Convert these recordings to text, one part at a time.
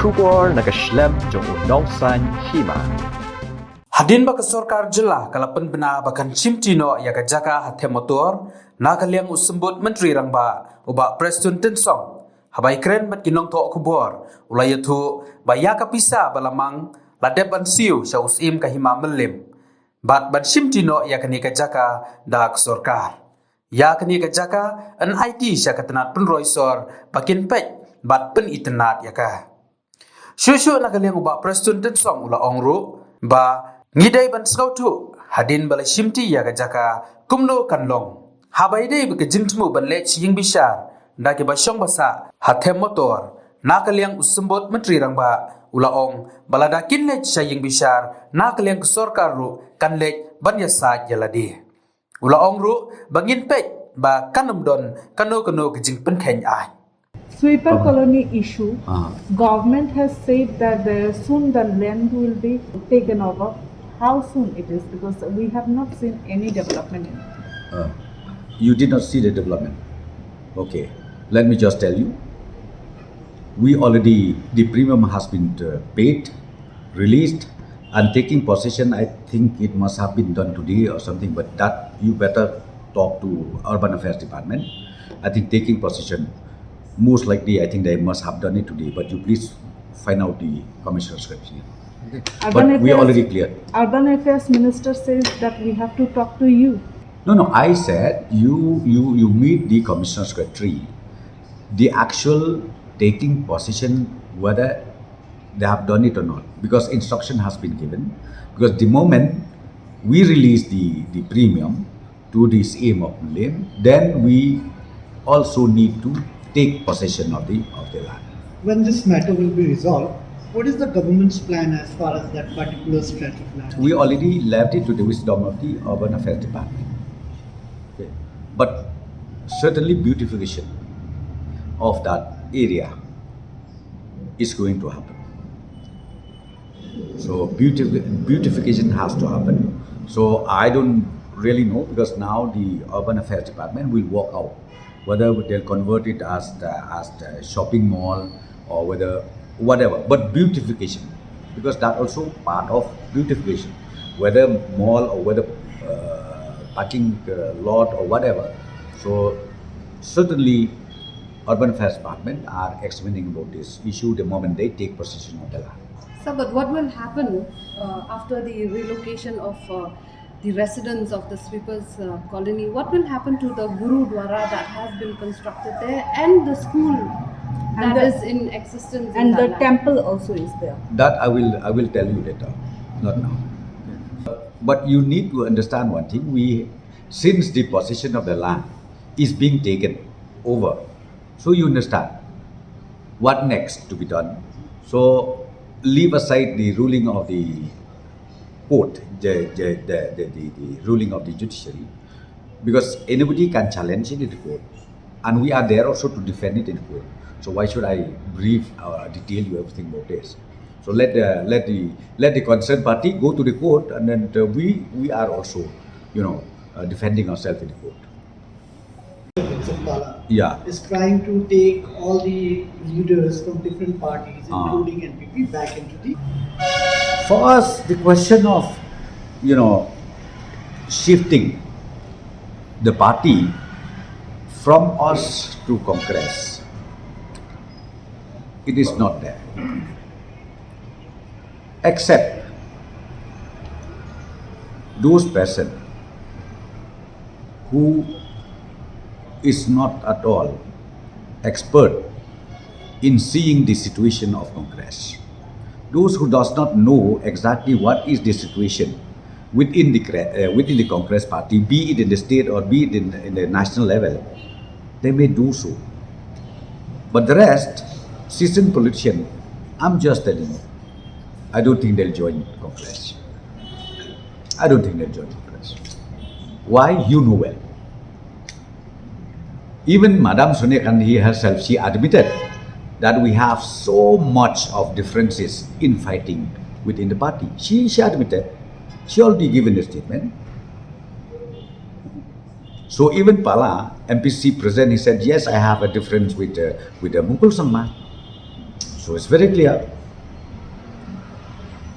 Kubor nakaslem jong unongsan Hima. Hadin baka Sorkar jela kalapan bena bakan cimtino ya kajaka hate Metor nakaliang usembut menteri rangba uba Preston Tensong habai keren mat kinong to kubor ulayatu bayaka Pisa balamang ladep ban Siew sya Syiem ka Hima Mylliem bat ban cimtino ya kani kajaka dak Sorkar ya kani kajaka an IT sya katenat penroisor bakin pej bat pen itenat ya ka Shushu nakaliang uba Preston Tensong ula ongru ba Ïadei ban skautu hadin balai shimti ya gajaka kumno kanlong Haba Ïadei beke jintmu ban lech ying bishar ndake basyong basa hathem Metor nakaliang usembot menteri rangba ulaong baladakin lech ying bishar nakaliang Sorkar ru kan lech ban yasa jaladi ulaong ru bangin pej ba kanamdon kano kejing penkhen ai Sweeper colony issue, government has said that soon the land will be taken over. How soon it is? Because we have not seen any development in it. You did not see the development. Okay, let me just tell you. The premium has been paid, released, and taking possession. I think it must have been done today or something. But that you better talk to Urban Affairs Department. I think taking possession. Most likely, I think they must have done it today. But you please find out the commissioner's script here. Okay. But we already cleared. Urban Affairs Minister says that we have to talk to you. No. I said you meet the commissioner secretary. The actual taking possession, whether they have done it or not, because instruction has been given. Because the moment we release the premium to the Syiem of Mylliem, then we also need to take possession of the land. When this matter will be resolved, what is the government's plan as far as that particular stretch of land? We already left it to the wisdom of the Urban Affairs Department. Okay. But certainly beautification of that area is going to happen. So beautification has to happen. So I don't really know, because now the Urban Affairs Department will work out whether they'll convert it as the shopping mall or whatever. But beautification, because that also part of beautification, whether mall or whether parking lot or whatever. So certainly Urban Affairs Department are explaining about this issue the moment they take possession of the land. Sir, but what will happen after the relocation of the residents of the sweepers colony? What will happen to the Gurudwara that has been constructed there and the school that is in existence? And the temple also is there. That I will tell you later, not now. But you need to understand one thing. Since the possession of the land is being taken over, so you understand what next to be done. So leave aside the ruling of the court, the ruling of the judiciary, because anybody can challenge it in the court, and we are there also to defend it in the court. So why should I detail you everything about this? So let the concerned party go to the court, and then we are also, defending ourselves in the court. Is trying to take all the leaders from different parties, including NPP, back into the. For us, the question of, shifting the party from us to Congress, it is not there. Except those persons who is not at all expert in seeing the situation of Congress. Those who does not know exactly what is the situation within the Congress party, be it in the state or be it in the national level, they may do so. But the rest, seasoned politician, I'm just telling you, I don't think they'll join Congress. I don't think they'll join Congress. Why? You know well. Even Madam Sonia Gandhi herself, she admitted that we have so much of differences in fighting within the party. She admitted. She already given a statement. So even Pala, MPC president, he said, yes, I have a difference with Mukul Sangma. So it's very clear.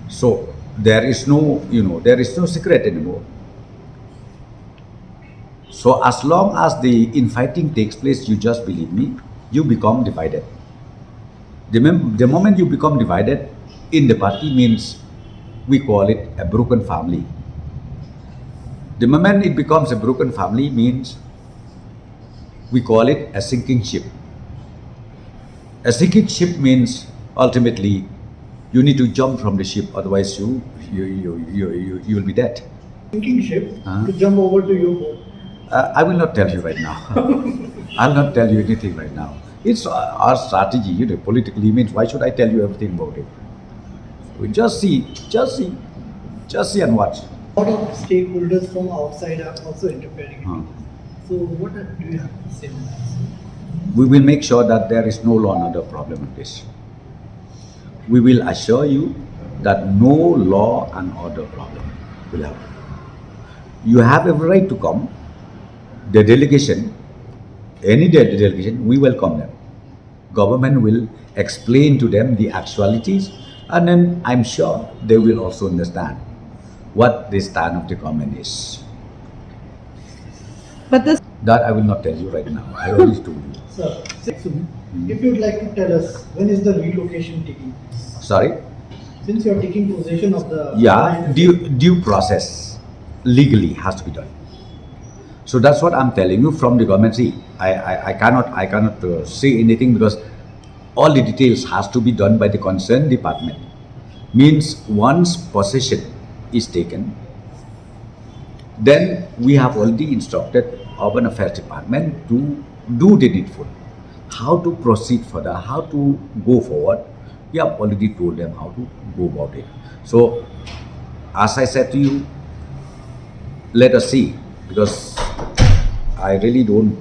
So there is no, there is no secret anymore. So as long as the infighting takes place, you just believe me, you become divided. The moment you become divided in the party means we call it a broken family. The moment it becomes a broken family means we call it a sinking ship. A sinking ship means ultimately you need to jump from the ship, otherwise you will be dead. Sinking ship to jump over to your boat. I will not tell you right now. I'll not tell you anything right now. It's our strategy, politically means why should I tell you everything about it? We just see and watch. A lot of stakeholders from outside are also interfering. So what do you have to say on that? We will make sure that there is no law and order problem in this. We will assure you that no law and order problem will happen. You have every right to come. The delegation, any delegation, we welcome them. Government will explain to them the actualities, and then I'm sure they will also understand what the stand of the government is. But this That I will not tell you right now. I already told you. Sir, if you'd like to tell us, when is the relocation taking place? Sorry? Since you're taking possession of the Yeah, land, due process legally has to be done. So that's what I'm telling you from the government. See, I cannot say anything because all the details has to be done by the concerned department. Means once possession is taken, then we have already instructed Urban Affairs Department to do the needful. How to proceed further, how to go forward, we have already told them how to go about it. So, as I said to you, let us see, because I really don't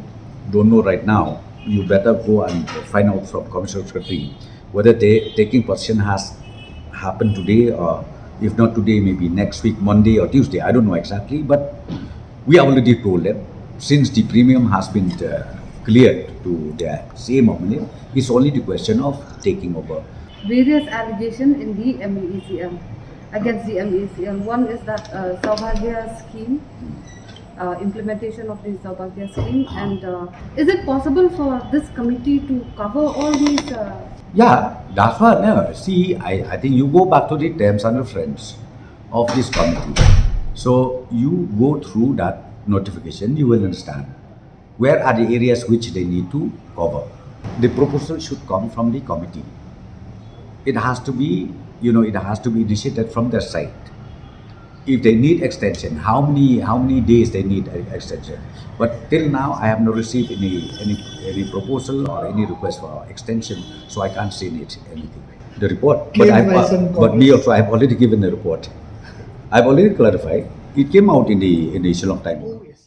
know right now. You better go and find out from Commissioner Secretary whether taking possession has happened today, or if not today, maybe next week, Monday or Tuesday. I don't know exactly, but we have already told them, since the premium has been cleared to the Syiem of Mylliem, it's only the question of taking over. Various allegations in the MEECL against the MEECL. One is that Saubhagya scheme, implementation of the Saubhagya scheme, and is it possible for this committee to cover all these? Yeah, that's what. No, see, I think you go back to the terms and reference of this committee. So you go through that notification, you will understand where are the areas which they need to cover. The proposal should come from the committee. It has to be, it has to be initiated from their side. If they need extension, how many days they need extension. But till now, I have not received any proposal or any request for extension, so I can't say anything. The report, but me also, I have already given the report. I've already clarified. It came out in the Shillong time. oh yes.